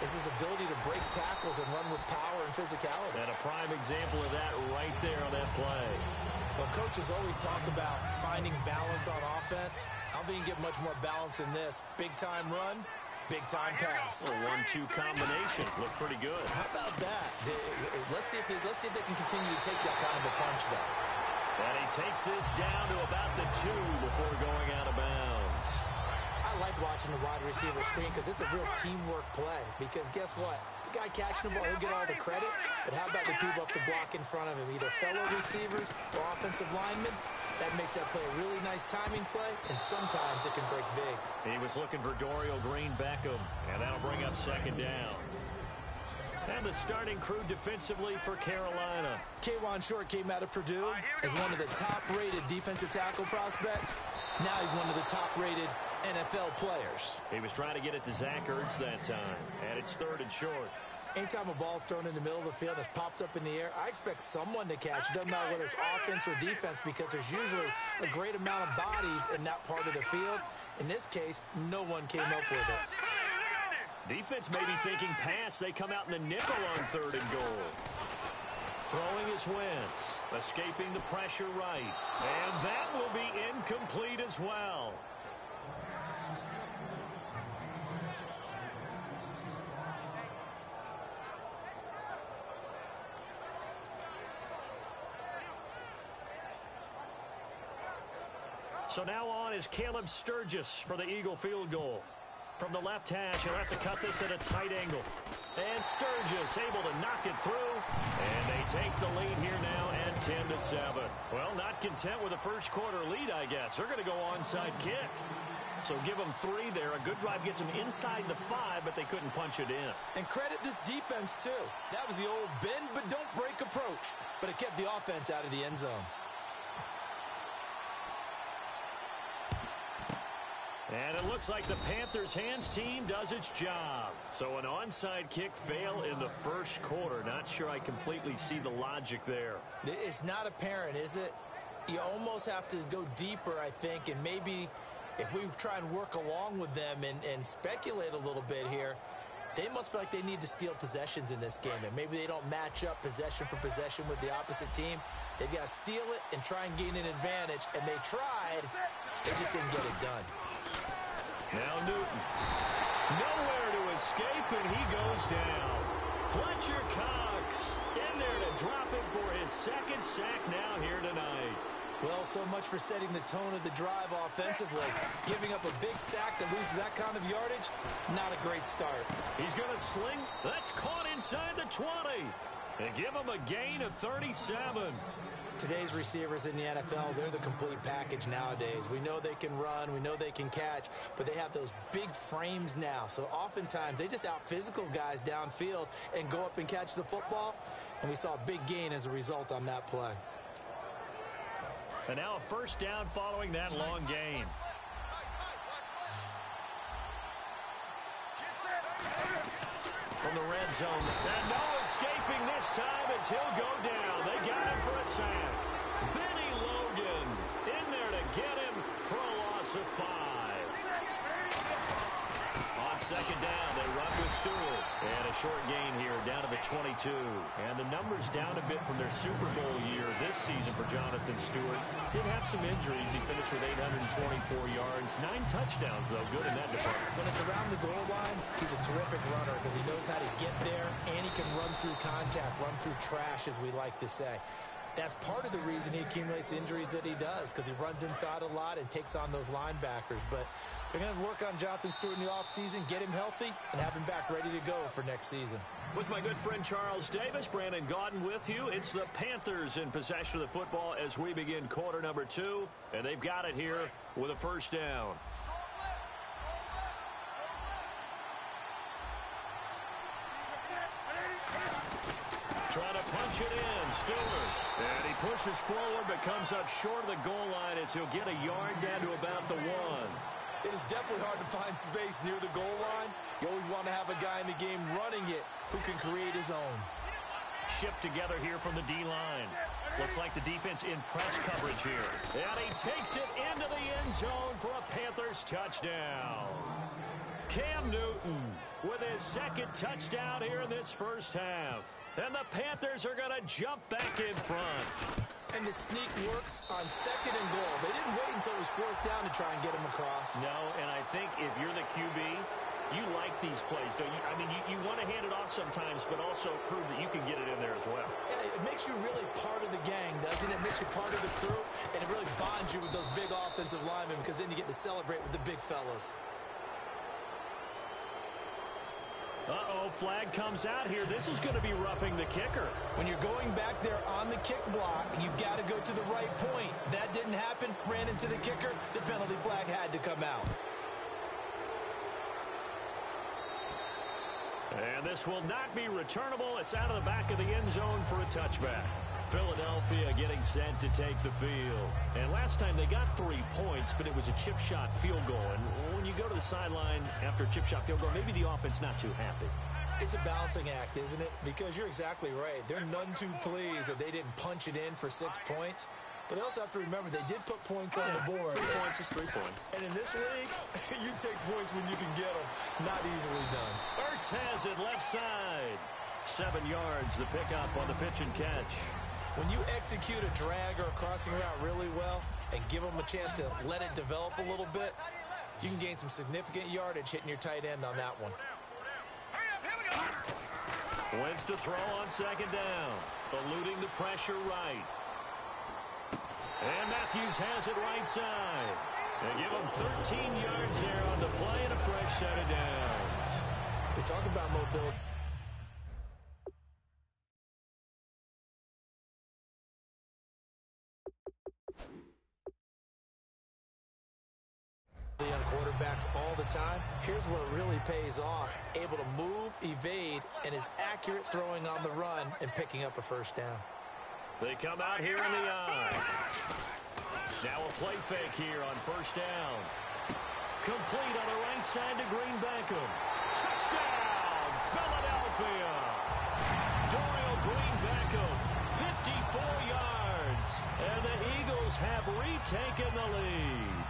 is his ability to break tackles and run with power and physicality. And a prime example of that right there on that play. Well, coaches always talk about finding balance on offense. I don't think you get much more balance than this. Big-time run, big-time pass. A 1-2 combination. Looked pretty good. How about that? Let's see if they can continue to take that kind of a punch, though. And he takes this down to about the 2 before going out of bounds. I like watching the wide receiver screen because it's a real teamwork play. Because guess what? The guy catching the ball, he'll get all the credit. But how about the people up to block in front of him, either fellow receivers or offensive linemen? That makes that play a really nice timing play, and sometimes it can break big. He was looking for Dorial Green-Beckham, and that'll bring up second down. And the starting crew defensively for Carolina. K'Wan Short came out of Purdue as one of the top-rated defensive tackle prospects. Now he's one of the top-rated NFL players. He was trying to get it to Zach Ertz that time, and it's 3rd and short. Anytime a ball's thrown in the middle of the field that's popped up in the air, I expect someone to catch. It doesn't matter whether it's offense or defense because there's usually a great amount of bodies in that part of the field. In this case, no one came up with it. Defense may be thinking pass. They come out in the nickel on 3rd and goal. Throwing is Wentz, escaping the pressure right. And that will be incomplete as well. So now on is Caleb Sturgis for the Eagle field goal. From the left hash, he'll have to cut this at a tight angle. And Sturgis able to knock it through. And they take the lead here now at 10-7. Well, not content with a first quarter lead, I guess. They're going to go onside kick. So give them 3 there. A good drive gets them inside the 5, but they couldn't punch it in. And credit this defense, too. That was the old bend but don't break approach. But it kept the offense out of the end zone. And it looks like the Panthers' hands team does its job. So an onside kick fail in the first quarter. Not sure I completely see the logic there. It's not apparent, is it? You almost have to go deeper, I think, and maybe if we try and work along with them and speculate a little bit here, they must feel like they need to steal possessions in this game, and maybe they don't match up possession for possession with the opposite team. They've got to steal it and try and gain an advantage, and they tried. They just didn't get it done. Now Newton. Nowhere to escape, and he goes down. Fletcher Cox in there to drop him for his 2nd sack now here tonight. Well, so much for setting the tone of the drive offensively. Giving up a big sack that loses that kind of yardage, not a great start. He's going to sling. That's caught inside the 20. And give him a gain of 37. Today's receivers in the NFL, they're the complete package nowadays. We know they can run, we know they can catch, but they have those big frames now. So oftentimes they just out-physical guys downfield and go up and catch the football. And we saw a big gain as a result on that play. And now a first down following that long gain. From the red zone. And no escaping this time as he'll go down. They got him for a sack. Benny Logan in there to get him for a loss of 5. On second down, they run with Stewart. And a short gain here down to the 22. And the numbers down a bit from their Super Bowl year this season for Jonathan Stewart. Did have some injuries. He finished with 824 yards. 9 touchdowns, though. Good in that department. When it's around the goal line, he's a terrific runner because he knows how to get there, and he can run through contact, run through trash, as we like to say. That's part of the reason he accumulates the injuries that he does, because he runs inside a lot and takes on those linebackers. But they're going to work on Jonathan Stewart in the offseason, get him healthy, and have him back ready to go for next season. With my good friend Charles Davis, Brandon Gaudin with you. It's the Panthers in possession of the football as we begin quarter number 2. And they've got it here with a first down. Trying to punch it in, Stewart. And he pushes forward but comes up short of the goal line as he'll get a yard down to about the 1. It is definitely hard to find space near the goal line. You always want to have a guy in the game running it who can create his own. Shift together here from the D-line. Looks like the defense in press coverage here. And he takes it into the end zone for a Panthers touchdown. Cam Newton with his second touchdown here in this first half. And the Panthers are going to jump back in front. And the sneak works on 2nd and goal. They didn't wait until it was 4th down to try and get him across. No, and I think if you're the QB, you like these plays, don't you? I mean, you want to hand it off sometimes, but also prove that you can get it in there as well. Yeah, it makes you really part of the gang, doesn't it? It makes you part of the crew, and it really bonds you with those big offensive linemen because then you get to celebrate with the big fellas. Uh-oh, flag comes out here. This is going to be roughing the kicker. When you're going back there on the kick block, you've got to go to the right point. That didn't happen. Ran into the kicker. The penalty flag had to come out. And this will not be returnable. It's out of the back of the end zone for a touchback. Philadelphia getting set to take the field. And last time they got 3 points, but it was a chip shot field goal. And when you go to the sideline after a chip shot field goal, maybe the offense not too happy. It's a balancing act, isn't it? Because you're exactly right. They're none too pleased that they didn't punch it in for 6 points. But they also have to remember they did put points on the board. 3 points is 3 points. And in this league, you take points when you can get them. Not easily done. Ertz has it left side. 7 yards, the pickup on the pitch and catch. When you execute a drag or a crossing route really well and give them a chance to let it develop a little bit, you can gain some significant yardage hitting your tight end on that one. Wentz to throw on 2nd down. Eluding the pressure right. And Matthews has it right side. They give him 13 yards there on the play and a fresh set of downs. They talk about mobility. On quarterbacks all the time. Here's where it really pays off. Able to move, evade, and is accurate throwing on the run and picking up a 1st down. They come out here in the eye. Now a play fake here on 1st down. Complete on the right side to Green Beckham. Touchdown, Philadelphia. Dorial Green Beckham, 54 yards. And the Eagles have retaken the lead.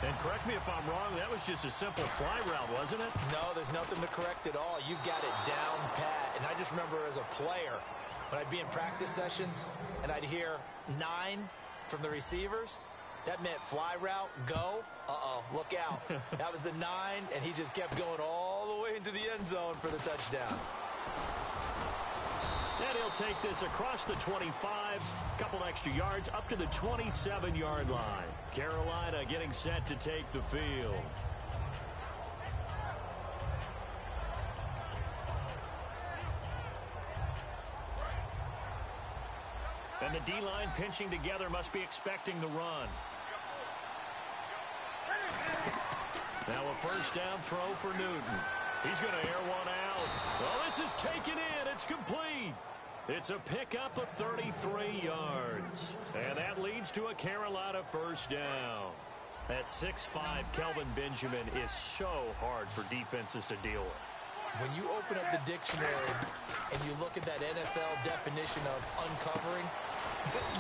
And correct me if I'm wrong, that was just a simple fly route, wasn't it? No, there's nothing to correct at all. You've got it down pat. And I just remember as a player, when I'd be in practice sessions and I'd hear 9 from the receivers, that meant fly route, go. Uh-oh, look out. That was the 9, and he just kept going all the way into the end zone for the touchdown. And he'll take this across the 25, couple extra yards, up to the 27-yard line. Carolina getting set to take the field. And the D-line pinching together, must be expecting the run. Now a 1st down throw for Newton. He's going to air one out. Well, this is taken in. It's complete. It's a pickup of 33 yards. And that leads to a Carolina 1st down. At 6'5", Kelvin Benjamin is so hard for defenses to deal with. When you open up the dictionary and you look at that NFL definition of uncovering,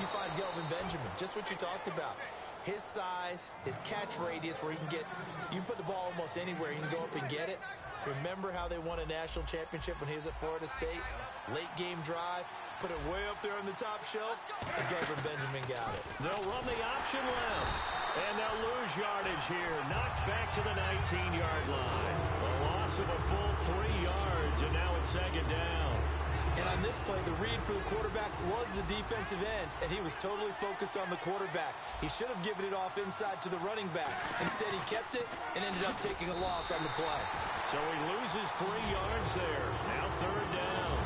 you find Kelvin Benjamin, just what you talked about. His size, his catch radius where he can get, you put the ball almost anywhere, you can go up and get it. Remember how they won a national championship when he was at Florida State? Late game drive, put it way up there on the top shelf, and Kelvin Benjamin got it. They'll run the option left, and they'll lose yardage here. Knocked back to the 19-yard line. A loss of a full 3 yards, and now it's 2nd down. And on this play, the read for the quarterback was the defensive end, and he was totally focused on the quarterback. He should have given it off inside to the running back. Instead, he kept it and ended up taking a loss on the play. So he loses 3 yards there. Now 3rd down.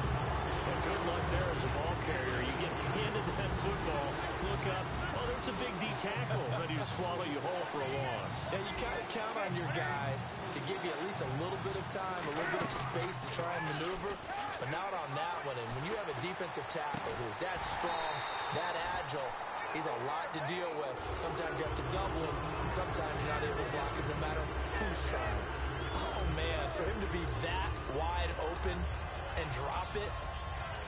But good luck there as a ball carrier. You get handed that football, look up, oh, there's a big D tackle ready to swallow you whole for a loss. Yeah, you kind of count on your guys to give you at least a little bit of time, a little bit of space to try and maneuver, but not on that one. And when you have a defensive tackle who is that strong, that agile, he's a lot to deal with. Sometimes you have to double him, and sometimes you're not able to block him no matter who's trying. Oh, man, for him to be that wide open and drop it,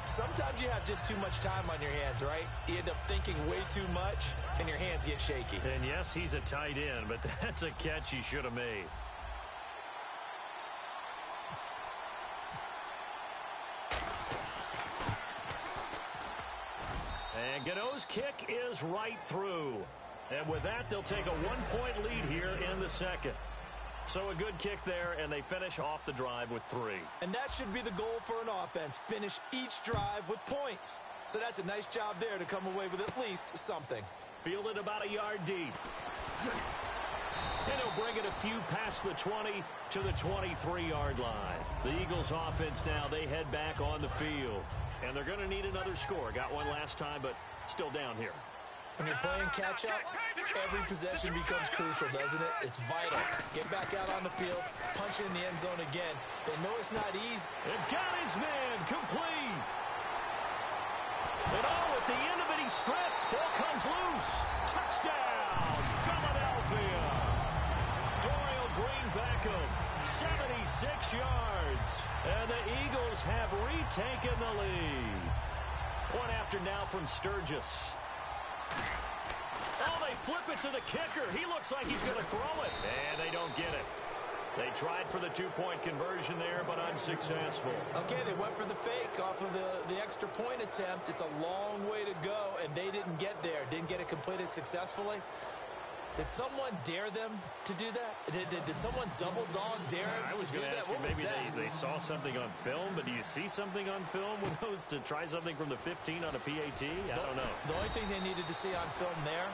sometimes you have just too much time on your hands, right? You end up thinking way too much, and your hands get shaky. And yes, he's a tight end, but that's a catch he should have made. And Gano's kick is right through. And with that, they'll take a 1-point lead here in the second. So a good kick there, and they finish off the drive with 3. And that should be the goal for an offense. Finish each drive with points. So that's a nice job there to come away with at least something. Fielded about a yard deep. And he'll bring it a few past the 20 to the 23-yard line. The Eagles offense now, they head back on the field. And they're going to need another score. Got one last time, but still down here. When you're playing catch-up, every possession becomes crucial, doesn't it? It's vital. Get back out on the field, punch it in the end zone again. They know it's not easy. And got his man complete. And at the end of it, he stripped. Ball comes loose. Touchdown, Philadelphia. Dorial Green Beckham, 76 yards. And the Eagles have retaken the lead. Point after now from Sturgis. Oh, they flip it to the kicker. He looks like he's going to throw it. And they don't get it. They tried for the 2-point conversion there, but unsuccessful. Okay, they went for the fake off of the extra point attempt. It's a long way to go, and they didn't get there. Didn't get it completed successfully. Did someone dare them to do that? Did someone double dog dare them to do that? What was that? Maybe they saw something on film, but do you see something on film with those to try something from the 15 on a PAT? I don't know. The only thing they needed to see on film there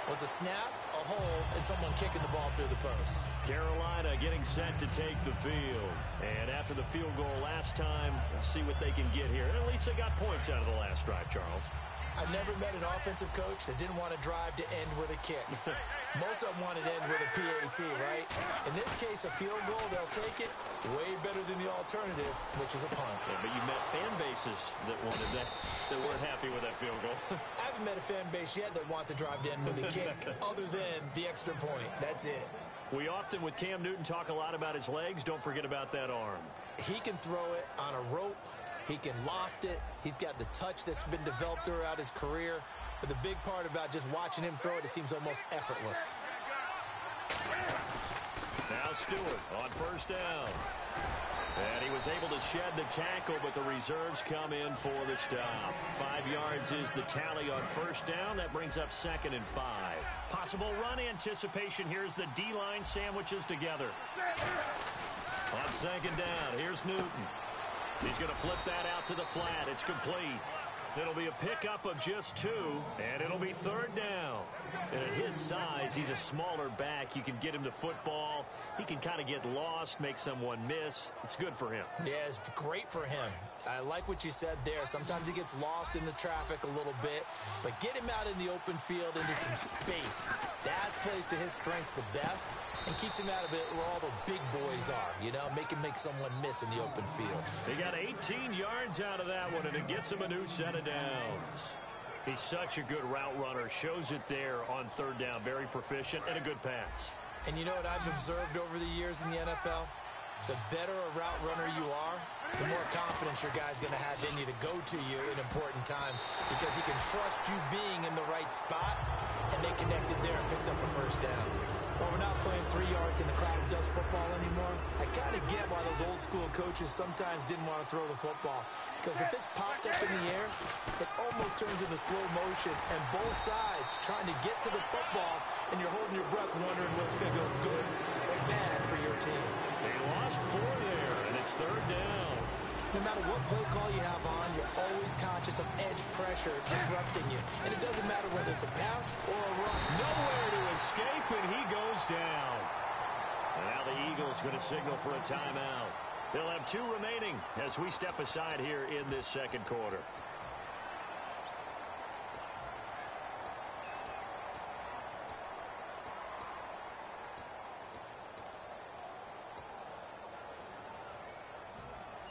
was a snap, a hole, and someone kicking the ball through the post. Carolina getting set to take the field. And after the field goal last time, we'll see what they can get here. And at least they got points out of the last drive, Charles. I've never met an offensive coach that didn't want to drive to end with a kick. Most of them want to end with a PAT, right? In this case, a field goal, they'll take it. Way better than the alternative, which is a punt. Yeah, but you met fan bases that wanted that weren't happy with that field goal. I haven't met a fan base yet that wants to drive to end with a kick other than the extra point. That's it. We often, with Cam Newton, talk a lot about his legs. Don't forget about that arm. He can throw it on a rope. He can loft it. He's got the touch that's been developed throughout his career. But the big part about just watching him throw it, it seems almost effortless. Now Stewart on first down. And he was able to shed the tackle, but the reserves come in for the stop. 5 yards is the tally on first down. That brings up 2nd and 5. Possible run anticipation. Here's the D-line sandwiches together. On 2nd down, here's Newton. He's going to flip that out to the flat. It's complete. It'll be a pickup of just 2, and it'll be 3rd down. And at his size, he's a smaller back. You can get him to football. He can kind of get lost, make someone miss. It's good for him. Yeah, it's great for him. I like what you said there. Sometimes he gets lost in the traffic a little bit, but get him out in the open field into some space. That plays to his strengths the best and keeps him out of it where all the big boys are, you know, make someone miss in the open field. He got 18 yards out of that one, and it gets him a new set of downs. He's such a good route runner. Shows it there on 3rd down. Very proficient and a good pass. And you know what I've observed over the years in the NFL? The better a route runner you are, the more confidence your guy's going to have in you to go to you in important times because he can trust you being in the right spot, and they connected there and picked up a first down. Well, we're not playing 3 yards in the cloud of dust football anymore. I kind of get why those old school coaches sometimes didn't want to throw the football. Because if it's popped up in the air, it almost turns into slow motion. And both sides trying to get to the football, and you're holding your breath wondering what's going to go good or bad for your team. They lost 4 there, and it's 3rd down. No matter what play call you have on, you're always conscious of edge pressure disrupting you. And it doesn't matter whether it's a pass or a run. Nowhere to escape, and he goes down. And now the Eagles going to signal for a timeout. They'll have 2 remaining as we step aside here in this 2nd quarter.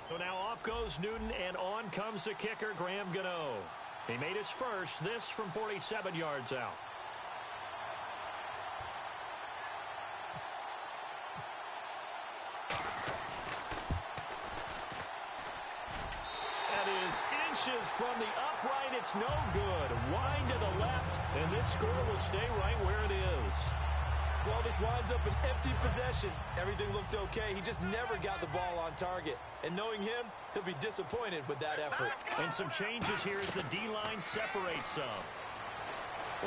So now off goes Newton, and on comes the kicker, Graham Gano. He made his first, this from 47 yards out. That is inches from the upright. It's no good. Wide to the left, and this score will stay right where it is. Well, this winds up an empty possession. Everything looked okay. He just never got the ball on target. And knowing him, he'll be disappointed with that effort. And some changes here as the D-line separates some.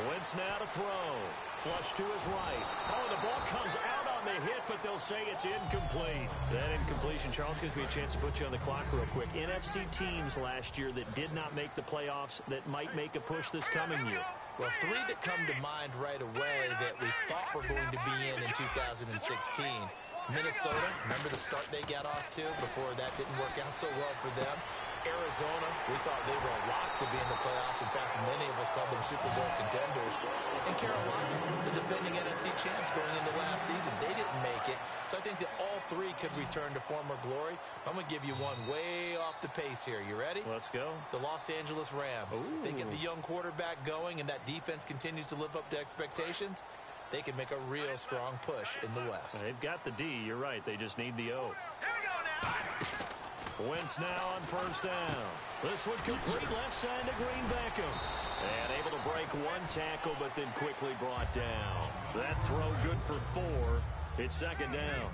Wentz now to throw. Flush to his right. Oh, the ball comes out on the hit, but they'll say it's incomplete. That incompletion, Charles, gives me a chance to put you on the clock real quick. NFC teams last year that did not make the playoffs that might make a push this coming year. Well, three that come to mind right away that we thought were going to be in 2016. Minnesota, remember the start they got off to before that didn't work out so well for them. Arizona, we thought they were a lock to be in the playoffs. In fact, many of us called them Super Bowl contenders. And Carolina, the defending NFC champs going into last season, they didn't make it. So I think that all three could return to former glory. I'm going to give you one way off the pace here. You ready? Let's go. The Los Angeles Rams. Ooh. They get the young quarterback going, and that defense continues to live up to expectations. They can make a real strong push in the West. They've got the D. You're right. They just need the O. Wentz now on first down. This one complete left side to Green Beckham. And able to break one tackle, but then quickly brought down. That throw good for 4. It's second down.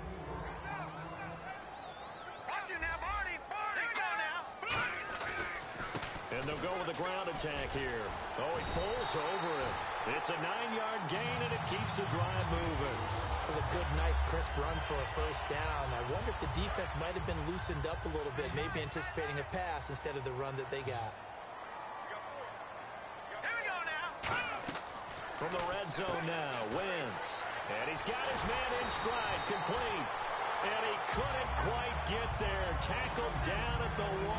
And they'll go with a ground attack here. Oh, he falls over it. It's a 9-yard gain, and it keeps the drive moving. It was a good, nice, crisp run for a first down. I wonder if the defense might have been loosened up a little bit, maybe anticipating a pass instead of the run that they got. From the red zone now, Wentz. And he's got his man in stride, complete. And he couldn't quite get there. Tackled down at the 1.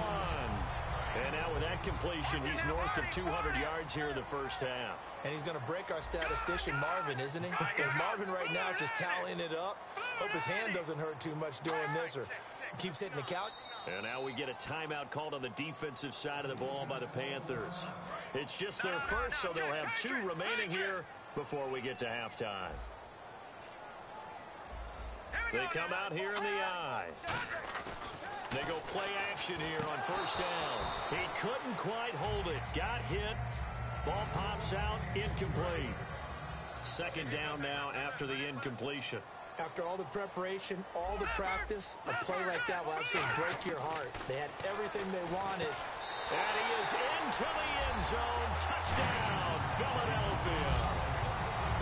And now with that completion, he's north of 200 yards here in the first half. And he's going to break our statistician, Marvin, isn't he? Because Marvin right now is just tallying it up. Hope his hand doesn't hurt too much doing this or keeps hitting the couch. And now we get a timeout called on the defensive side of the ball by the Panthers. It's just their first, so they'll have 2 remaining here before we get to halftime. They come out here in the I. They go play action here on first down. He couldn't quite hold it. Got hit. Ball pops out. Incomplete. Second down now after the incompletion. After all the preparation, all the practice, a play like that will absolutely break your heart. They had everything they wanted. And he is into the end zone. Touchdown, Philadelphia.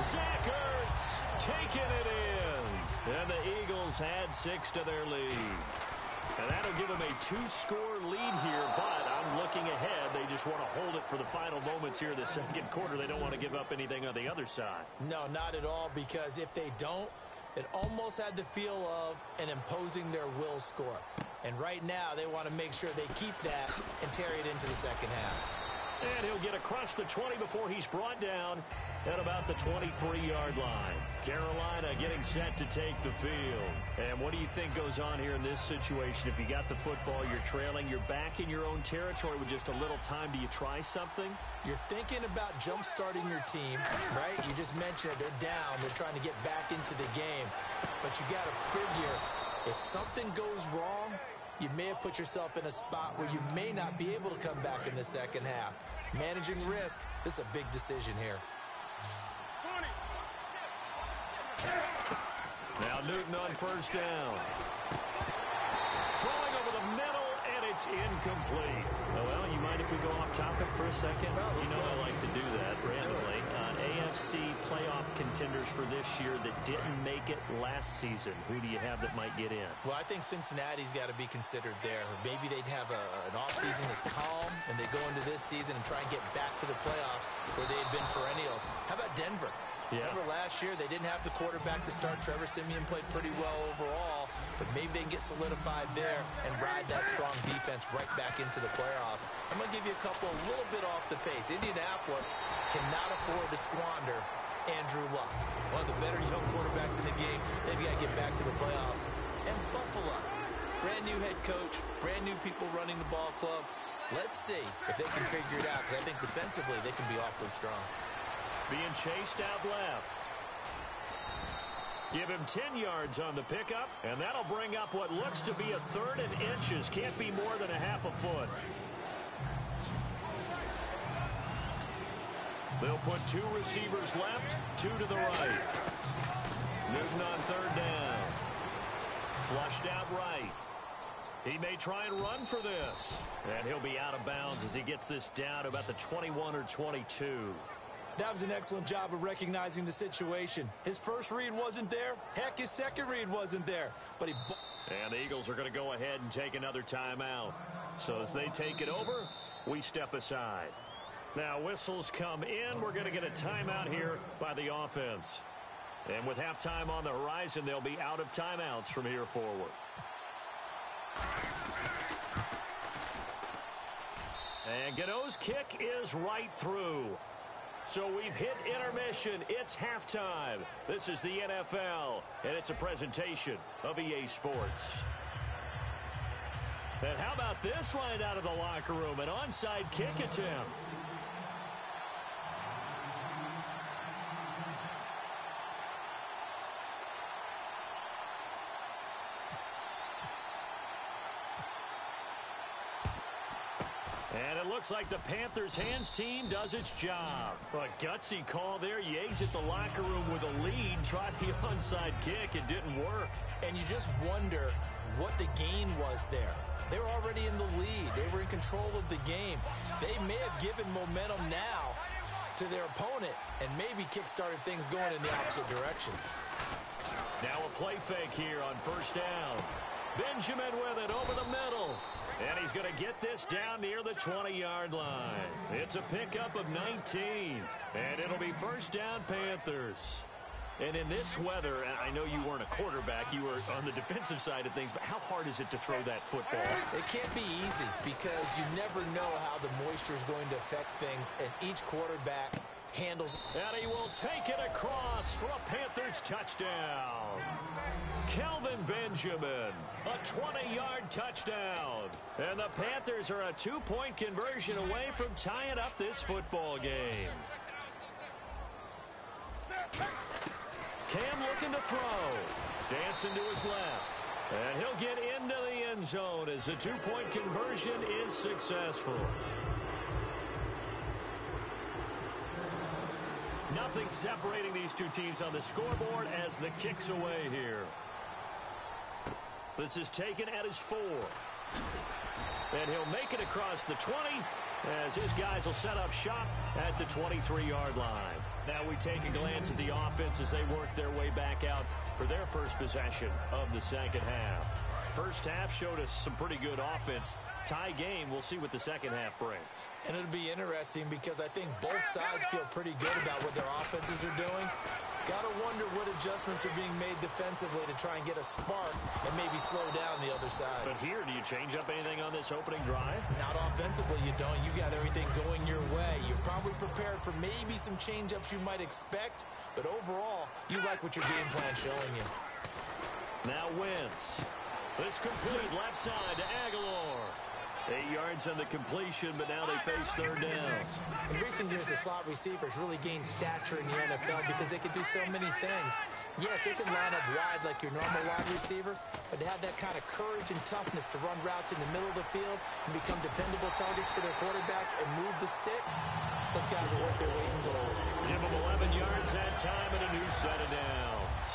Zach Ertz taking it in. And the Eagles had 6 to their lead. And that'll give them a 2-score lead here, but I'm looking ahead. They just want to hold it for the final moments here in the second quarter. They don't want to give up anything on the other side. No, not at all, because if they don't, it almost had the feel of an imposing their will score. And right now, they want to make sure they keep that and carry it into the second half. And he'll get across the 20 before he's brought down at about the 23-yard line. Carolina getting set to take the field. And what do you think goes on here in this situation? If you got the football, you're trailing, you're back in your own territory with just a little time. Do you try something? You're thinking about jump-starting your team, right? You just mentioned it. They're down. They're trying to get back into the game. But you got to figure, if something goes wrong, you may have put yourself in a spot where you may not be able to come back in the second half. Managing risk, this is a big decision here. Now Newton on first down. Throwing over the middle, and it's incomplete. Oh, well, you mind if we go off topic for a second? Well, you know go. I like to do that randomly. AFC playoff contenders for this year that didn't make it last season. Who do you have that might get in? Well, I think Cincinnati's got to be considered there. Maybe they'd have an offseason that's calm, and they go into this season and try and get back to the playoffs where they had been perennials. How about Denver? Yeah. Remember last year, they didn't have the quarterback to start. Trevor Siemian played pretty well overall, but maybe they can get solidified there and ride that strong defense right back into the playoffs. I'm going to give you a couple a little bit off the pace. Indianapolis cannot afford to squander Andrew Luck, one of the better young quarterbacks in the game. They've got to get back to the playoffs. And Buffalo, brand new head coach, brand new people running the ball club. Let's see if they can figure it out, because I think defensively they can be awfully strong. Being chased out left. Give him 10 yards on the pickup, and that'll bring up what looks to be a 3rd and inches. Can't be more than a half a foot. They'll put 2 receivers left, 2 to the right. Newton on third down. Flushed out right. He may try and run for this. And he'll be out of bounds as he gets this down to about the 21 or 22. That was an excellent job of recognizing the situation. His first read wasn't there. Heck, his second read wasn't there. But and the Eagles are going to go ahead and take another timeout. So as they take it over, we step aside. Now whistles come in. We're going to get a timeout here by the offense. And with halftime on the horizon, they'll be out of timeouts from here forward. And Gano's kick is right through. So we've hit intermission. It's halftime. This is the NFL, and it's a presentation of EA Sports. And how about this right out of the locker room? An onside kick attempt. And it looks like the Panthers' hands team does its job. A gutsy call there. You exit the locker room with a lead. Tried the onside kick. It didn't work. And you just wonder what the gain was there. They were already in the lead. They were in control of the game. They may have given momentum now to their opponent and maybe kick-started things going in the opposite direction. Now a play fake here on first down. Benjamin with it over the middle. And he's going to get this down near the 20-yard line. It's a pickup of 19. And it'll be first down, Panthers. And in this weather, I know you weren't a quarterback. You were on the defensive side of things. But how hard is it to throw that football? It can't be easy because you never know how the moisture is going to affect things. And each quarterback handles. And he will take it across for a Panthers touchdown. Kelvin Benjamin, a 20-yard touchdown. And the Panthers are a 2-point conversion away from tying up this football game. Cam looking to throw. Dancing to his left. And he'll get into the end zone as the 2-point conversion is successful. Nothing separating these two teams on the scoreboard as the kick's away here. This is taken at his 4. And he'll make it across the 20 as his guys will set up shop at the 23-yard line. Now we take a glance at the offense as they work their way back out for their first possession of the second half. First half showed us some pretty good offense. Tie game, we'll see what the second half brings. And it'll be interesting because I think both sides feel pretty good about what their offenses are doing. Got to wonder what adjustments are being made defensively to try and get a spark and maybe slow down the other side. But here, do you change up anything on this opening drive? Not offensively, you don't. You got everything going your way. You're probably prepared for maybe some change-ups you might expect, but overall, you like what your game plan's showing you. Now Wentz. This complete left side to Aguilar. 8 yards on the completion, but now they face third down. In recent years, the slot receivers really gained stature in the NFL because they can do so many things. Yes, they can line up wide like your normal wide receiver, but to have that kind of courage and toughness to run routes in the middle of the field and become dependable targets for their quarterbacks and move the sticks, those guys are worth their weight in gold. Give them 11 yards that time and a new set of downs.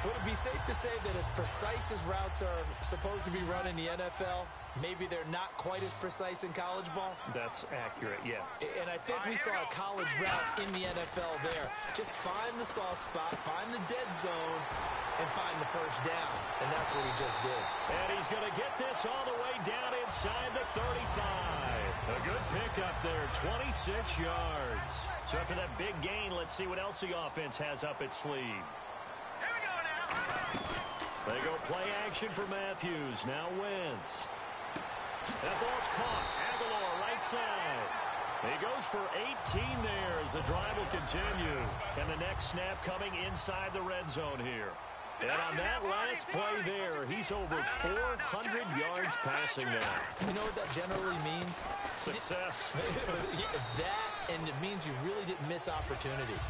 Would it be safe to say that as precise as routes are supposed to be run in the NFL, maybe they're not quite as precise in college ball? That's accurate, yeah. And I think we saw a college route in the NFL there. Just find the soft spot, find the dead zone, and find the first down. And that's what he just did. And he's going to get this all the way down inside the 35. A good pickup there, 26 yards. So after that big gain, let's see what else the offense has up its sleeve. They go play action for Matthews. Now Wentz. That ball's caught. Aguilar right side. He goes for 18 there as the drive will continue. And the next snap coming inside the red zone here. And on that last play there, he's over 400 yards passing now. You know what that generally means? Success. That, and it means you really didn't miss opportunities.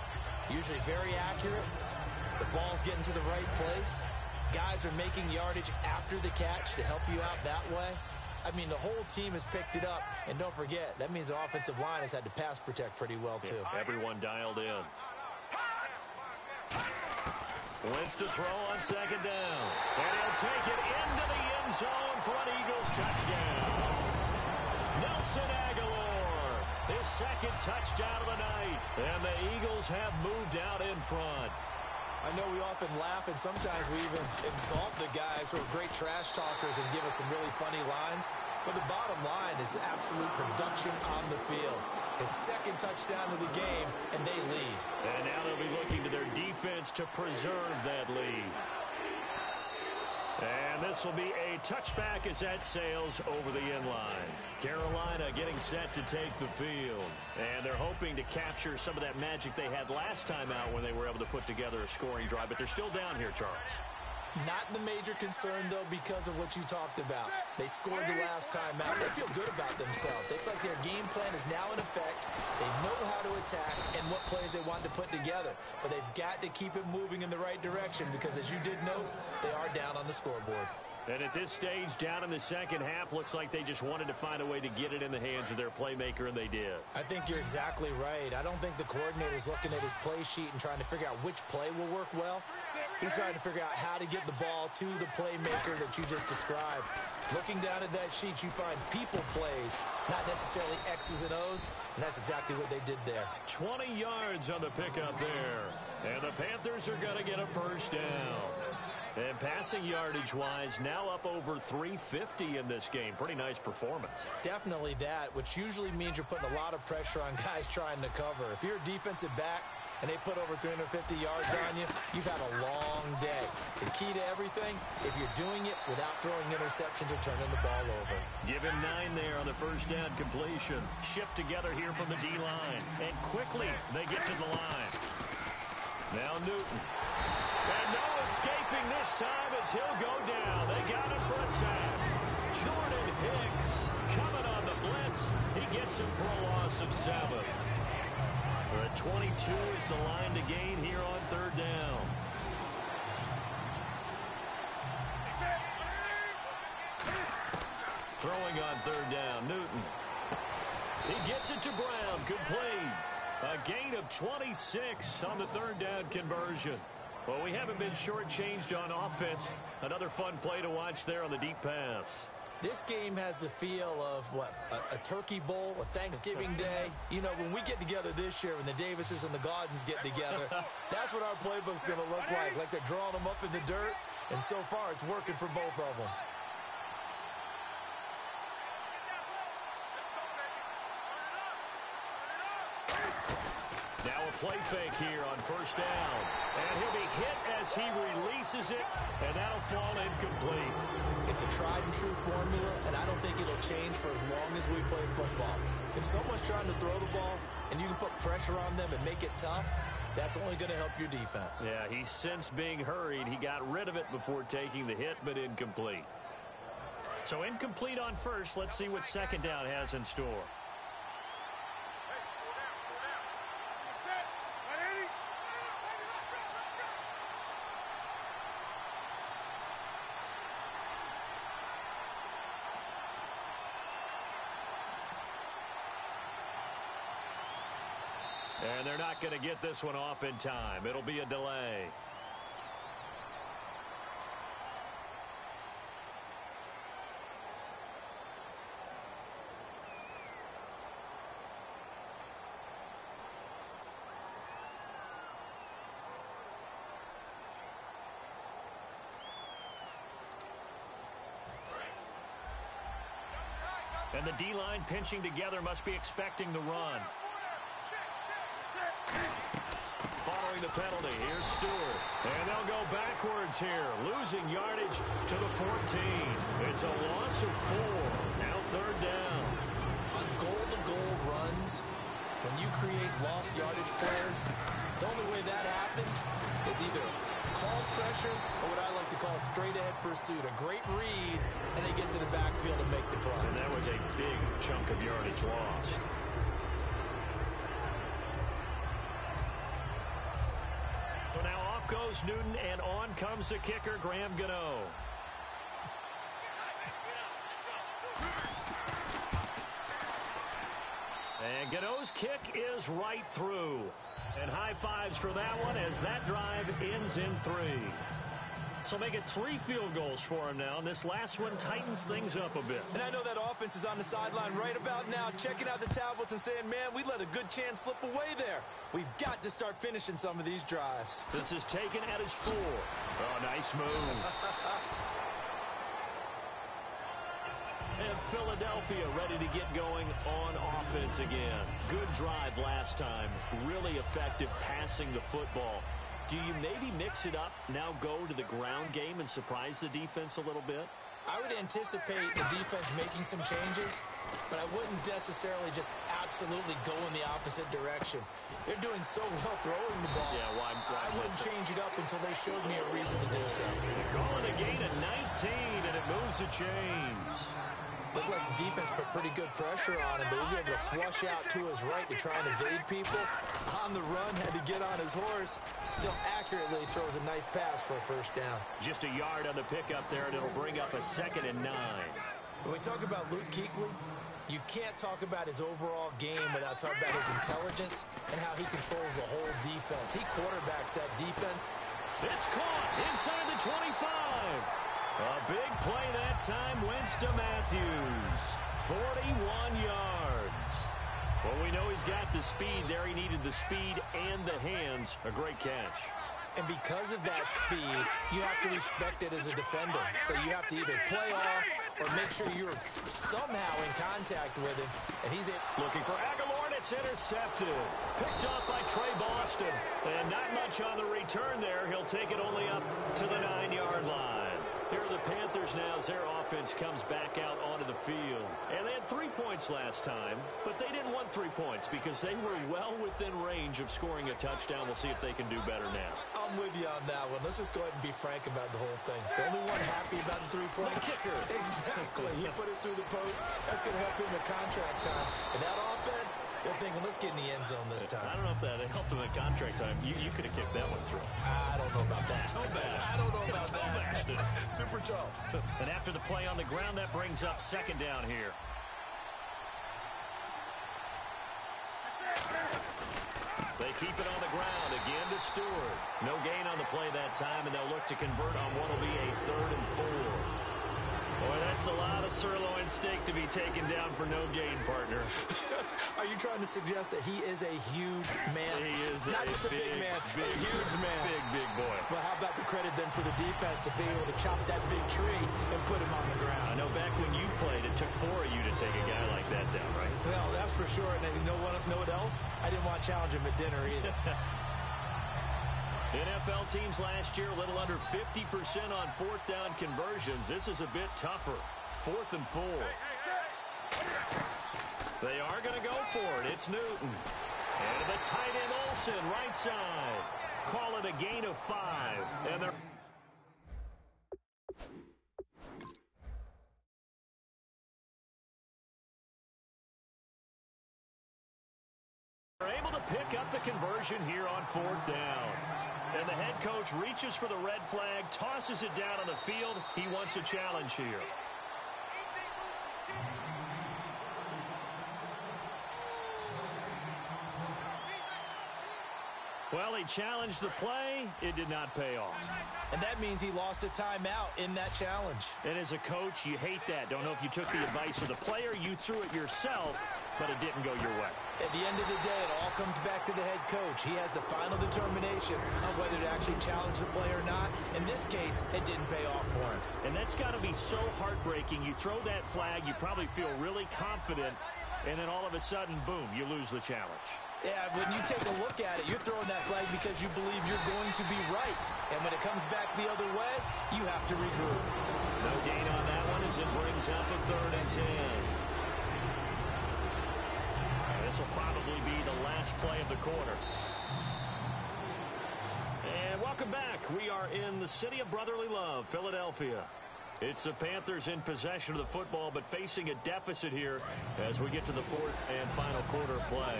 Usually very accurate. The ball's getting to the right place. Guys are making yardage after the catch to help you out that way. I mean, the whole team has picked it up. And don't forget, that means the offensive line has had to pass protect pretty well, too. Yeah, everyone dialed in. Wentz to throw on second down. And he'll take it into the end zone for an Eagles touchdown. Nelson Aguilar, his second touchdown of the night. And the Eagles have moved out in front. I know we often laugh, and sometimes we even exalt the guys who are great trash talkers and give us some really funny lines. But the bottom line is absolute production on the field. His second touchdown of the game, and they lead. And now they'll be looking to their defense to preserve that lead. And this will be a touchback as that sails over the end line. Carolina getting set to take the field. And they're hoping to capture some of that magic they had last time out when they were able to put together a scoring drive. But they're still down here, Charles. Not the major concern, though, because of what you talked about. They scored the last time out. They feel good about themselves. They feel like their game plan is now in effect. They know how to attack and what plays they want to put together. But they've got to keep it moving in the right direction because, as you did note, they are down on the scoreboard. And at this stage, down in the second half, looks like they just wanted to find a way to get it in the hands of their playmaker, and they did. I think you're exactly right. I don't think the coordinator's looking at his play sheet and trying to figure out which play will work well. He's trying to figure out how to get the ball to the playmaker that you just described. Looking down at that sheet, you find people plays, not necessarily X's and O's, and that's exactly what they did there. 20 yards on the pickup there. And the Panthers are going to get a first down. And passing yardage-wise, now up over 350 in this game. Pretty nice performance. Definitely that, which usually means you're putting a lot of pressure on guys trying to cover. If you're a defensive back and they put over 350 yards on you, you've had a long day. The key to everything, if you're doing it without throwing interceptions or turning the ball over. Give him 9 there on the first down completion. Shift together here from the D-line. And quickly, they get to the line. Now Newton. And no escaping this time as he'll go down. They got him for a sack. Jordan Hicks coming on the blitz. He gets him for a loss of 7. The 22 is the line to gain here on third down. Throwing on third down, Newton. He gets it to Brown. Good play. A gain of 26 on the third down conversion. Well, we haven't been shortchanged on offense. Another fun play to watch there on the deep pass. This game has the feel of, what, a turkey bowl, a Thanksgiving day. You know, when we get together this year, when the Davises and the Gaudens get together, that's what our playbook's going to look like they're drawing them up in the dirt, and so far it's working for both of them. Now a play fake here on first down. And he'll be hit as he releases it, and that'll fall incomplete. It's a tried-and-true formula, and I don't think it'll change for as long as we play football. If someone's trying to throw the ball and you can put pressure on them and make it tough, that's only going to help your defense. Yeah, he's since being hurried. He got rid of it before taking the hit, but incomplete. So incomplete on first. Let's see what second down has in store. And they're not going to get this one off in time. It'll be a delay. And the D-line pinching together must be expecting the run. Following the penalty, here's Stewart. And they'll go backwards here, losing yardage to the 14. It's a loss of 4. Now third down. On goal-to-goal runs, when you create lost yardage players, the only way that happens is either called pressure or what I like to call straight-ahead pursuit. A great read, and they get to the backfield and make the play. And that was a big chunk of yardage lost. So now off goes Newton, and on comes the kicker, Graham Gano. And Gano's kick is right through. And high fives for that one as that drive ends in 3. So make it 3 field goals for him now. And this last one tightens things up a bit. And I know that offense is on the sideline right about now, checking out the tablets and saying, man, we let a good chance slip away there. We've got to start finishing some of these drives. This is taken at his 4. Oh, nice move. And Philadelphia ready to get going on offense again. Good drive last time. Really effective passing the football. Do you maybe mix it up, now go to the ground game and surprise the defense a little bit? I would anticipate the defense making some changes, but I wouldn't necessarily just absolutely go in the opposite direction. They're doing so well throwing the ball. Yeah, why I wouldn't change it up until they showed me a reason to do so. They call it a gain of 19, and it moves the chains. Looked like the defense put pretty good pressure on him, but he was able to flush out to his right to try and evade people. On the run, had to get on his horse. Still accurately throws a nice pass for a first down. Just a yard on the pickup there, and it'll bring up a 2nd and 9. When we talk about Luke Kuechly, you can't talk about his overall game without talking about his intelligence and how he controls the whole defense. He quarterbacks that defense. It's caught inside the 25. A big play that time. Wentz to Matthews. 41 yards. Well, we know he's got the speed there. He needed the speed and the hands. A great catch. And because of that speed, you have to respect it as a defender. So you have to either play off or make sure you're somehow in contact with him. And he's looking for Aguilar, and it's intercepted. Picked up by Trey Boston. And not much on the return there. He'll take it only up to the 9-yard line. Here are the Panthers now as their offense comes back out onto the field. And they had 3 points last time, but they didn't want 3 points because they were well within range of scoring a touchdown. We'll see if they can do better now. I'm with you on that one. Let's just go ahead and be frank about the whole thing. The only one happy about the 3-point kicker. Exactly. He put it through the post. That's going to help him at contract time. And that offense, they're thinking, let's get in the end zone this time. I don't know if that helped him at contract time. You could have kicked that one through. I don't know about that. I don't know about that. Super toe. And after the play on the ground, that brings up 2nd down here. They keep it on the ground again to Stewart. No gain on the play that time, and they'll look to convert on what will be a 3rd and 4. Boy, that's a lot of sirloin steak to be taken down for no gain, partner. Are you trying to suggest that he is a huge man? He is not just a big man, a huge man. Big boy. Well, how about the credit then for the defense to be able to chop that big tree and put him on the ground? I know back when you played, it took 4 of you to take a guy like that down, right? Well, that's for sure. And you know what else? I didn't want to challenge him at dinner either. NFL teams last year, a little under 50% on 4th down conversions. This is a bit tougher. 4th and 4. They are going to go for it. It's Newton. And the tight end Olsen, right side. Call it a gain of 5. And they're able to pick up the conversion here on 4th down. And the head coach reaches for the red flag, tosses it down on the field. He wants a challenge here. Well, he challenged the play. It did not pay off. And that means he lost a timeout in that challenge. And as a coach, you hate that. Don't know if you took the advice of the player. You threw it yourself, but it didn't go your way. At the end of the day, it all comes back to the head coach. He has the final determination on whether to actually challenge the play or not. In this case, it didn't pay off for him. And that's got to be so heartbreaking. You throw that flag, you probably feel really confident, and then all of a sudden, boom, you lose the challenge. Yeah, when you take a look at it, you're throwing that flag because you believe you're going to be right. And when it comes back the other way, you have to regroup. No gain on that one as it brings up a 3rd and 10. This will probably be the last play of the quarter. And welcome back. We are in the city of brotherly love, Philadelphia. It's the Panthers in possession of the football, but facing a deficit here as we get to the 4th and final quarter play.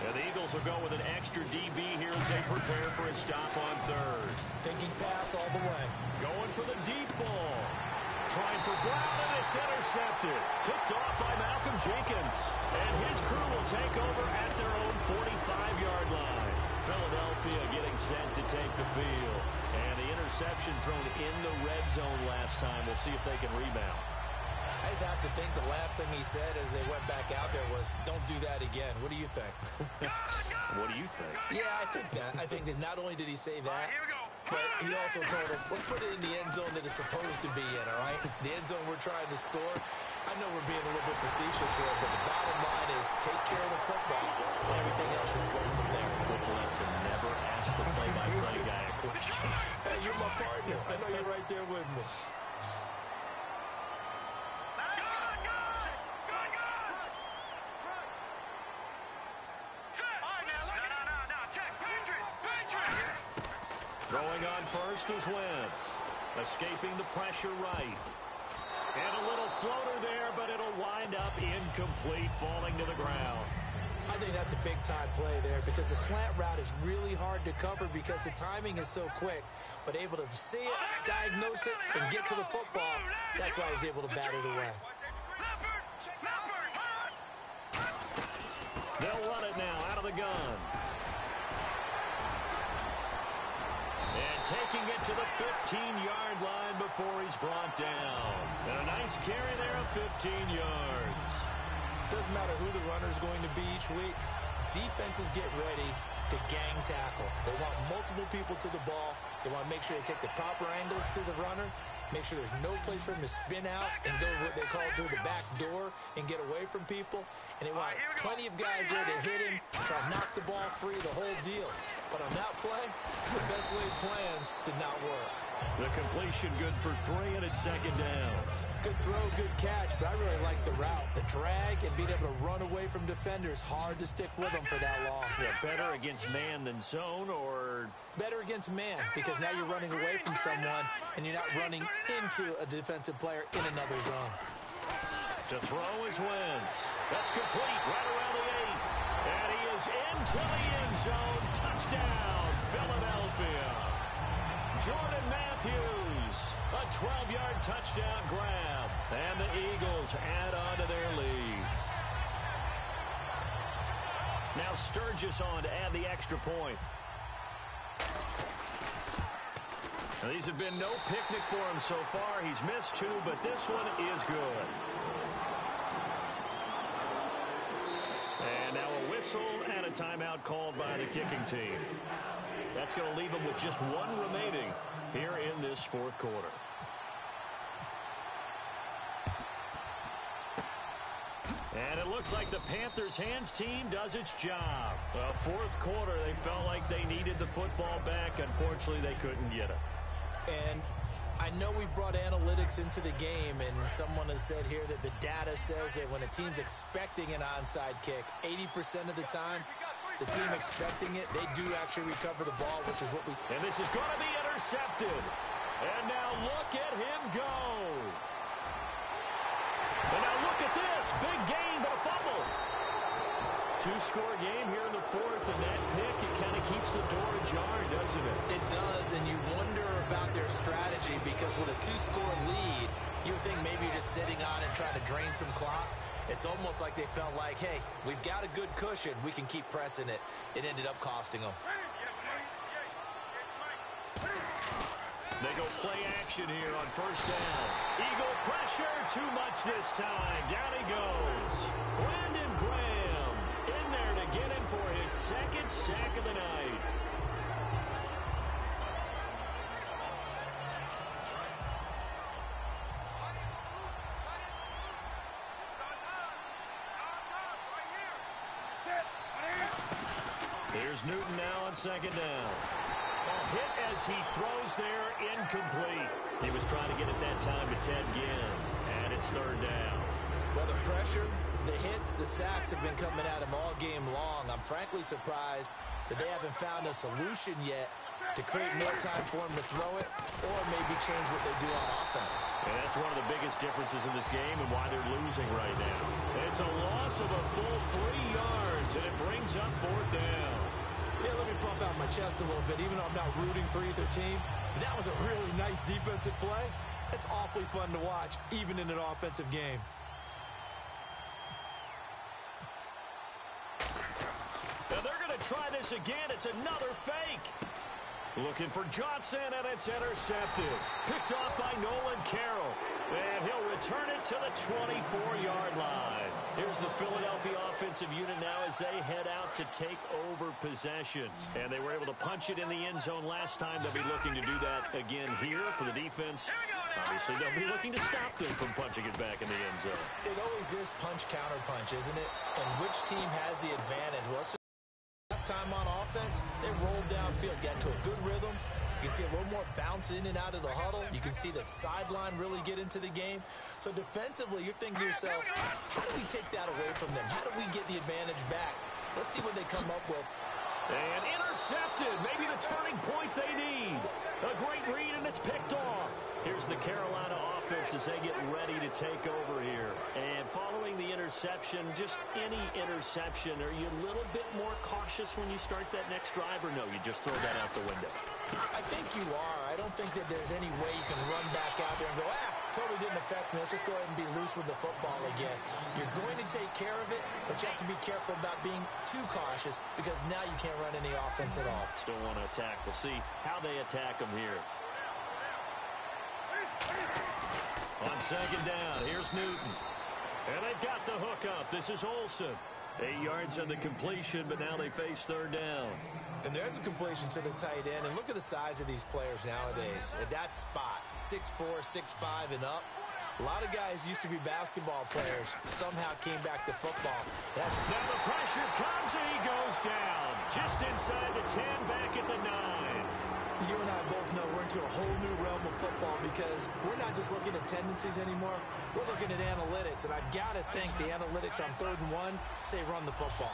And the Eagles will go with an extra DB here as they prepare for a stop on 3rd. Thinking pass all the way. Going for the deep ball. Trying for Brown, and it's intercepted. Picked off by Malcolm Jenkins. And his crew will take over at their own 45-yard line. Philadelphia getting set to take the field. And the interception thrown in the red zone last time. We'll see if they can rebound. I just have to think the last thing he said as they went back out there was, don't do that again. What do you think? What do you think? Yeah, I think that. I think that not only did he say that, but he also told him, let's put it in the end zone that it's supposed to be in, all right? The end zone we're trying to score. I know we're being a little bit facetious here, but the bottom line is take care of the football, and everything else should flow from there. Quick lesson, never ask the play-by-play guy a question. Hey, you're my partner. I know you're right there with me. Throwing on first is Wentz. Escaping the pressure right. And a little floater there, but it'll wind up incomplete, falling to the ground. I think that's a big-time play there because the slant route is really hard to cover because the timing is so quick. But able to see it, diagnose it, and get to the football, that's why he's able to bat it away. They'll run it now out of the gun. And taking it to the 15-yard line before he's brought down. And a nice carry there of 15 yards. Doesn't matter who the runner is going to be each week. Defenses get ready to gang tackle. They want multiple people to the ball. They want to make sure they take the proper angles to the runner, make sure there's no place for him to spin out and go what they call through the back door and get away from people. And they want plenty of guys there to hit him, try to knock the ball free, the whole deal. But on that play, the best laid plans did not work. The completion good for 3, and it's second down. Good throw, good catch, but I really like the route. The drag and being able to run away from defenders, hard to stick with them for that long. Yeah, better against man than zone, or? Better against man, because now you're running away from someone and you're not running into a defensive player in another zone. To throw is Wentz. That's complete right around the 8. And he is into the end zone. Touchdown, Philadelphia. Jordan Matthews, a 12-yard touchdown grab. And the Eagles add on to their lead. Now Sturgis on to add the extra point. Now, these have been no picnic for him so far. He's missed 2, but this one is good. And now a whistle and a timeout called by the kicking team. That's going to leave them with just 1 remaining here in this fourth quarter. And it looks like the Panthers' hands team does its job. Well, fourth quarter, they felt like they needed the football back. Unfortunately, they couldn't get it. And I know we brought analytics into the game, and someone has said here that the data says that when a team's expecting an onside kick, 80% of the time, the team expecting it, they do actually recover the ball, which is what we... And this is going to be intercepted. And now look at him go. And now look at this. Big gain, but a fumble. 2-score game here in the fourth, and that pick, it kind of keeps the door ajar, doesn't it? It does, and you wonder about their strategy because with a 2-score lead, you would think maybe you're just sitting on and trying to drain some clock. It's almost like they felt like, hey, we've got a good cushion. We can keep pressing it. It ended up costing them. They go play action here on first down. Eagle pressure, too much this time. Down he goes. Brandon Graham in there to get him for his second sack of the night. Here's Newton now on second down. A hit as he throws there, incomplete. He was trying to get it that time to Ted Ginn, and it's third down. Well, the pressure, the hits, the sacks have been coming at him all game long. I'm frankly surprised that they haven't found a solution yet to create more time for him to throw it or maybe change what they do on offense. And that's one of the biggest differences in this game and why they're losing right now. It's a loss of a full 3 yards, and it brings up fourth down. Yeah, let me pump out my chest a little bit, even though I'm not rooting for either team. That was a really nice defensive play. It's awfully fun to watch, even in an offensive game. Now they're going to try this again. It's another fake. Looking for Johnson, and it's intercepted. Picked off by Nolan Carroll. And he'll return it to the 24-yard line. Here's the Philadelphia offensive unit now as they head out to take over possession. And they were able to punch it in the end zone last time. They'll be looking to do that again here for the defense. Obviously, they'll be looking to stop them from punching it back in the end zone. It always is punch-counter-punch, isn't it? And which team has the advantage? Well, it's just last time on offense, they rolled downfield, got into a good rhythm. You can see a little more bounce in and out of the huddle. You can see the sideline really get into the game. So defensively, you're thinking to yourself, how do we take that away from them? How do we get the advantage back? Let's see what they come up with. And intercepted. Maybe the turning point they need. A great read, and it's picked off. Here's the Carolina offense as they get ready to take over here. And following the interception, just any interception, are you a little bit more cautious when you start that next drive, or no, you just throw that out the window? I think you are. I don't think that there's any way you can run back out there and go, totally didn't affect me. Let's just go ahead and be loose with the football again. You're going to take care of it, but you have to be careful about being too cautious because now you can't run any offense at all. Still want to attack. We'll see how they attack them here. On second down, here's Newton. And they've got the hook up. This is Olsen. 8 yards on the completion, but now they face third down. And there's a completion to the tight end. And look at the size of these players nowadays. At that spot, 6'4", 6'5", and up. A lot of guys used to be basketball players, somehow came back to football. Now the pressure comes, and he goes down. Just inside the 10, back at the 9. You and I both know we're into a whole new realm of football because we're not just looking at tendencies anymore. We're looking at analytics, and I've got to think the analytics on 3rd and 1 say run the football.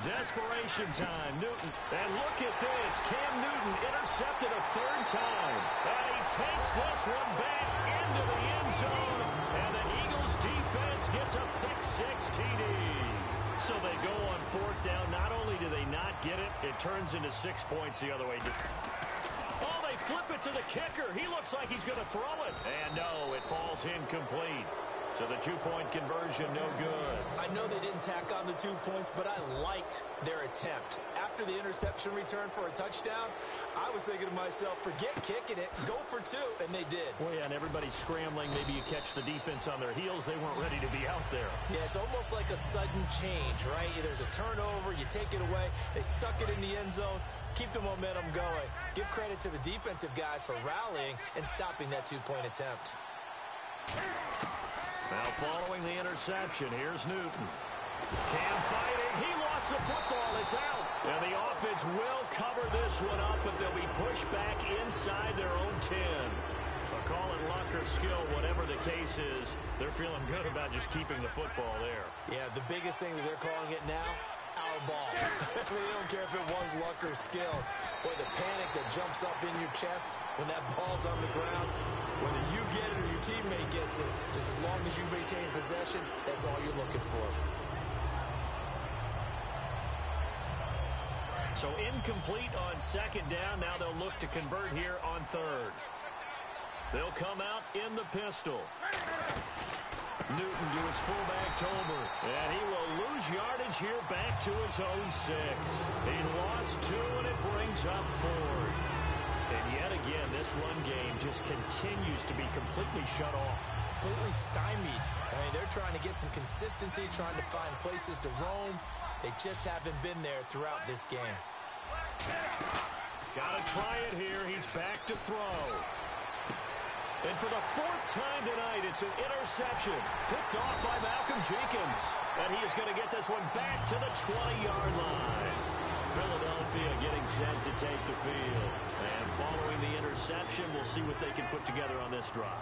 Desperation time, Newton. And look at this. Cam Newton intercepted a 3rd time. And he takes this one back into the end zone. And the Eagles defense gets a pick-6 TD. So they go on 4th down. Not only do they not get it, it turns into 6 points the other way. Oh, they flip it to the kicker. He looks like he's going to throw it. And no, it falls incomplete. So the 2-point conversion, no good. I know they didn't tack on the 2 points, but I liked their attempt. After the interception return for a touchdown, I was thinking to myself, forget kicking it, go for 2, and they did. Well, yeah, and everybody's scrambling. Maybe you catch the defense on their heels. They weren't ready to be out there. Yeah, it's almost like a sudden change, right? There's a turnover, you take it away, they stuck it in the end zone, keep the momentum going. Give credit to the defensive guys for rallying and stopping that 2-point attempt. Now following the interception, here's Newton. Cam fighting. He lost the football. It's out. And the offense will cover this one up, but they'll be pushed back inside their own 10. Call it luck or skill, whatever the case is, they're feeling good about just keeping the football there. Yeah, the biggest thing that they're calling it now, our ball. They don't care if it was luck or skill. Boy, the panic that jumps up in your chest when that ball's on the ground, whether you get it or your teammate gets it, just as long as you maintain possession, that's all you're looking for. So incomplete on second down. Now they'll look to convert here on 3rd. They'll come out in the pistol. Newton to his fullback, Tolbert. And he will lose yardage here back to his own 6. He lost 2, and it brings up 4th. And yet again, this run game just continues to be completely shut off. Completely stymied. I mean, they're trying to get some consistency, trying to find places to roam. They just haven't been there throughout this game. Got to try it here. He's back to throw. And for the 4th time tonight, it's an interception. Picked off by Malcolm Jenkins. And he is going to get this one back to the 20-yard line. Philadelphia getting set to take the field. And following the interception, we'll see what they can put together on this drive.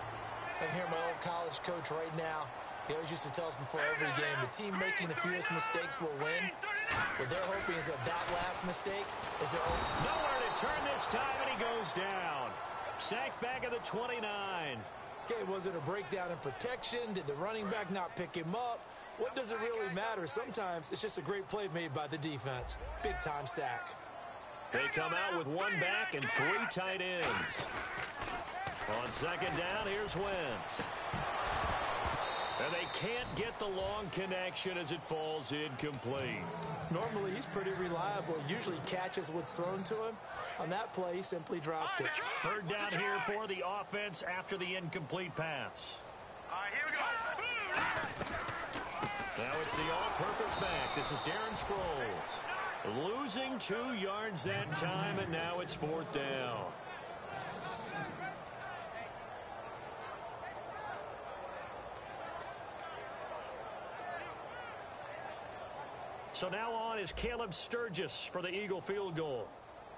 I hear my old college coach right now. He always used to tell us before every game, the team making the fewest mistakes will win. What they're hoping is that last mistake is their own. Nowhere to turn this time, and he goes down. Sacked back at the 29. Okay, was it a breakdown in protection? Did the running back not pick him up? What does it really matter? Sometimes it's just a great play made by the defense. Big-time sack. They come out with one back and three tight ends. On second down, here's Wentz. And they can't get the long connection as it falls incomplete. Normally, he's pretty reliable. He usually catches what's thrown to him. On that play, he simply dropped it. Third down here for the offense after the incomplete pass. All right, here we go. Now it's the all-purpose back. This is Darren Sproles. Losing 2 yards that time, and now it's fourth down. So now on is Caleb Sturgis for the Eagle field goal.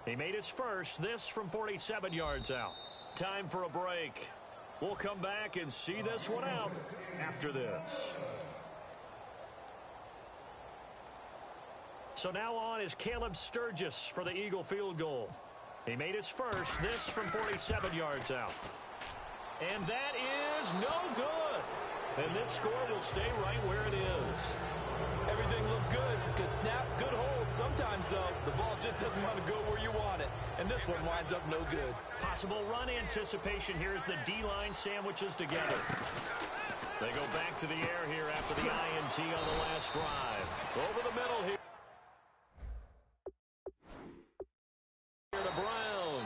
He made his first, this from 47 yards out. Time for a break. We'll come back and see this one out after this. So now on is Caleb Sturgis for the Eagle field goal. He made his first, this from 47 yards out. And that is no good. And this score will stay right where it is. Everything looked good. Good snap, good hold. Sometimes, though, the ball just doesn't want to go where you want it. And this one winds up no good. Possible run anticipation here as the D-line sandwiches together. They go back to the air here after the INT on the last drive. Over the middle here. To Brown.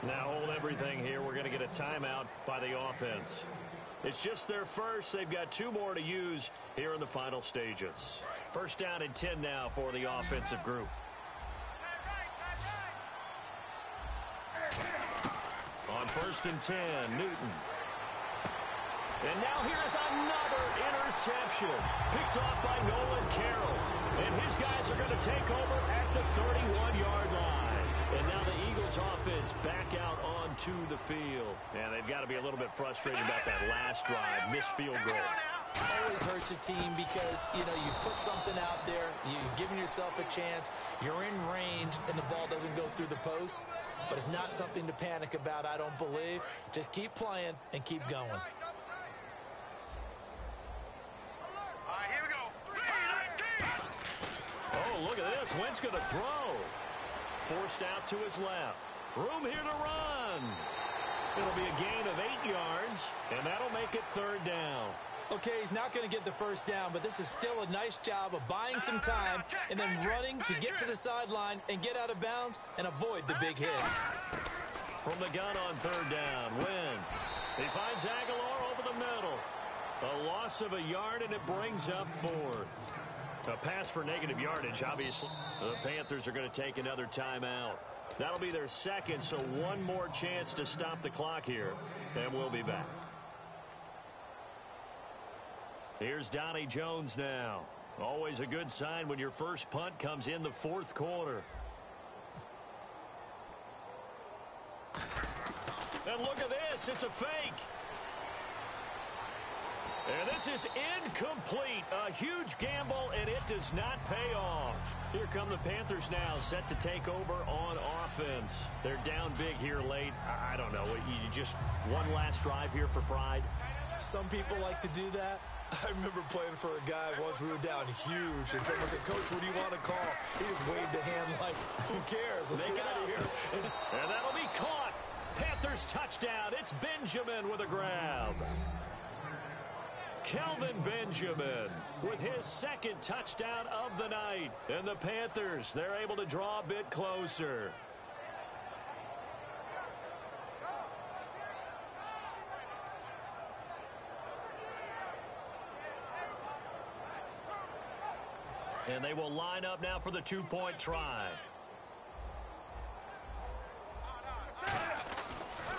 Now hold everything here. We're going to get a timeout by the offense. It's just their first. They've got 2 more to use here in the final stages. First down and 10 now for the offensive group. On first and 10, Newton. And now here's another interception. Picked off by Nolan Carroll. And his guys are going to take over at the 31-yard line. And now the Eagles offense back out onto the field. And they've got to be a little bit frustrated about that last drive. Missed field goal. Always hurts a team because, you put something out there, you've given yourself a chance, you're in range, and the ball doesn't go through the post. But it's not something to panic about, I don't believe. Just keep playing and keep going. Oh, look at this. Wentz going to throw. Forced out to his left. Room here to run. It'll be a gain of 8 yards, and that'll make it third down. Okay, he's not going to get the first down, but this is still a nice job of buying some time and then running to get to the sideline and get out of bounds and avoid the big hit. From the gun on third down, Wentz. He finds Aguilar over the middle. A loss of a yard, and it brings up fourth. A pass for negative yardage, obviously. The Panthers are going to take another timeout. That'll be their second, so one more chance to stop the clock here, and we'll be back. Here's Donnie Jones now. Always a good sign when your first punt comes in the fourth quarter. And look at this. It's a fake. And this is incomplete. A huge gamble, and it does not pay off. Here come the Panthers now, set to take over on offense. They're down big here late. I don't know. You just one last drive here for pride? Some people like to do that. I remember playing for a guy once. We were down huge, and someone said, "Coach, what do you want to call?" He just waved a hand like, "Who cares? Let's get out of here." And that'll be caught. Panthers touchdown. It's Benjamin with a grab. Kelvin Benjamin with his second touchdown of the night. And the Panthers, they're able to draw a bit closer. And they will line up now for the two-point try.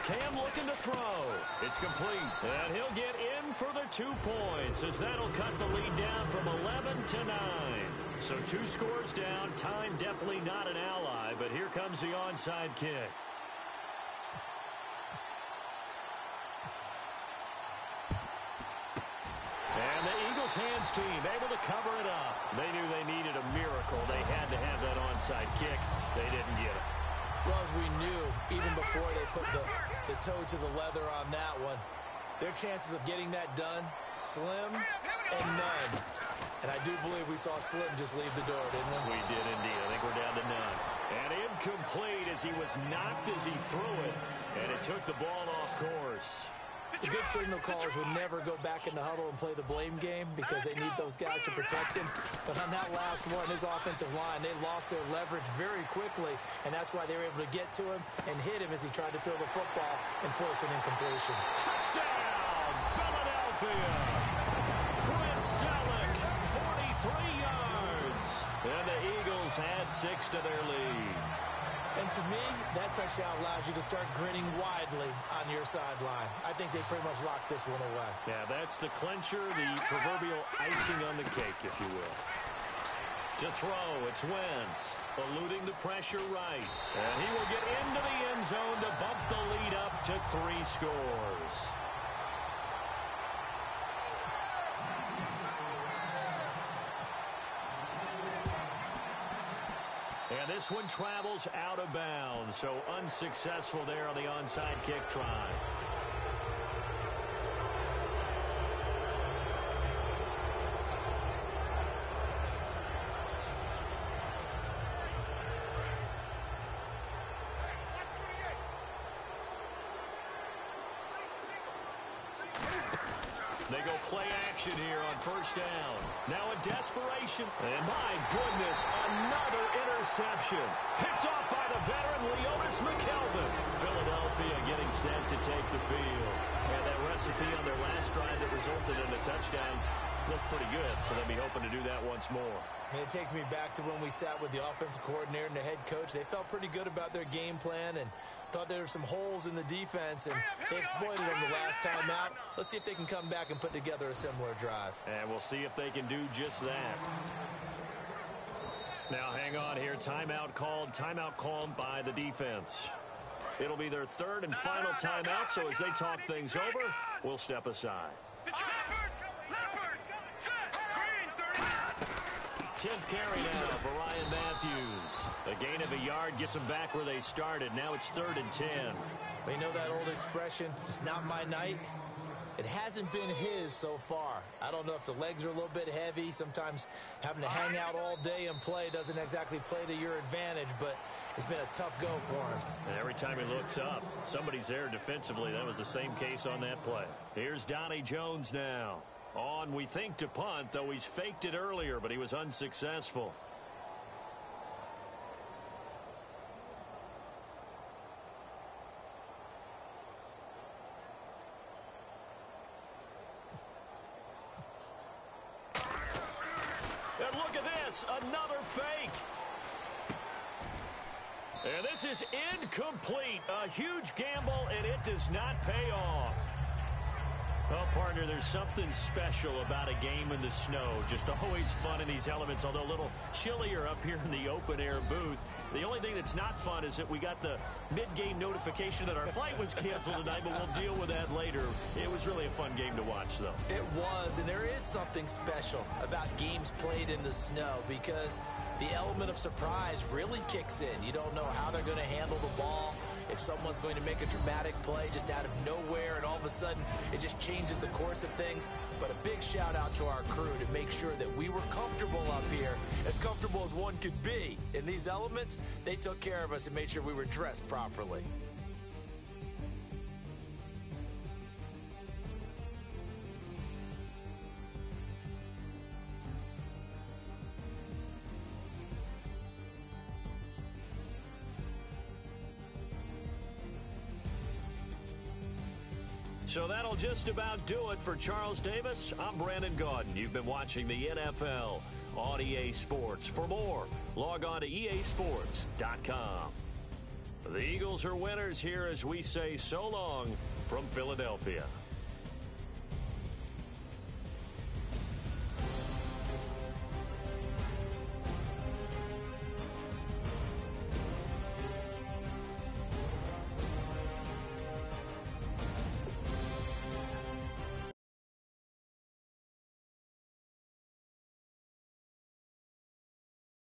Cam looking to throw. It's complete. And he'll get in for the 2 points as that'll cut the lead down from 11 to 9. So 2 scores down. Time definitely not an ally, but here comes the onside kick. And the Eagles hands team able to cover it up. They knew they needed a miracle. They had to have that onside kick. They didn't get it. Well, as we knew, even before they put the toe to the leather on that one, their chances of getting that done, slim and none. And I do believe we saw Slim just leave the door, didn't we? We did indeed. I think we're down to none. And incomplete as he was knocked as he threw it. And it took the ball off course. The good signal callers would never go back in the huddle and play the blame game because they need those guys to protect him. But on that last one, his offensive line, they lost their leverage very quickly, and that's why they were able to get to him and hit him as he tried to throw the football and force an incompletion. Touchdown, Philadelphia! Brent Selleck, 43 yards. And the Eagles had 6 to their lead. And to me, that touchdown allows you to start grinning widely on your sideline. I think they pretty much locked this one away. Yeah, that's the clincher, the proverbial icing on the cake, if you will. To throw, it's Wentz, eluding the pressure right. And he will get into the end zone to bump the lead up to 3 scores. And this one travels out of bounds, so unsuccessful there on the onside kick try. They go play action here on first down. Now a desperation. And my goodness, another interception. Picked off by the veteran Leonis McKelvin. Philadelphia getting set to take the field. And that recipe on their last drive that resulted in a touchdown looked pretty good, so they'll be hoping to do that once more. It takes me back to when we sat with the offensive coordinator and the head coach. They felt pretty good about their game plan and thought there were some holes in the defense, and they exploited them the last time out. Let's see if they can come back and put together a similar drive. And we'll see if they can do just that. Now hang on here. Timeout called by the defense. It'll be their third and final timeout, so as they talk things over, we'll step aside. 10th carry now for Ryan Matthews. A gain of a yard gets them back where they started. Now it's 3rd and 10. Well, you know that old expression, it's not my night? It hasn't been his so far. I don't know if the legs are a little bit heavy. Sometimes having to hang out all day and play doesn't exactly play to your advantage, but it's been a tough go for him. And every time he looks up, somebody's there defensively. That was the same case on that play. Here's Donnie Jones now. On, we think, to punt, though he's faked it earlier, but he was unsuccessful. And look at this, another fake. And this is incomplete. A huge gamble, and it does not pay off. Well, partner, there's something special about a game in the snow. Just always fun in these elements, although a little chillier up here in the open-air booth. The only thing that's not fun is that we got the mid-game notification that our flight was canceled tonight, but we'll deal with that later. It was really a fun game to watch, though. It was, and there is something special about games played in the snow because the element of surprise really kicks in. You don't know how they're going to handle the ball. If someone's going to make a dramatic play just out of nowhere and all of a sudden it just changes the course of things. But a big shout out to our crew to make sure that we were comfortable up here, as comfortable as one could be. In these elements, they took care of us and made sure we were dressed properly. So that'll just about do it for Charles Davis. I'm Brandon Gaudin. You've been watching the NFL on EA Sports. For more, log on to easports.com. The Eagles are winners here as we say so long from Philadelphia.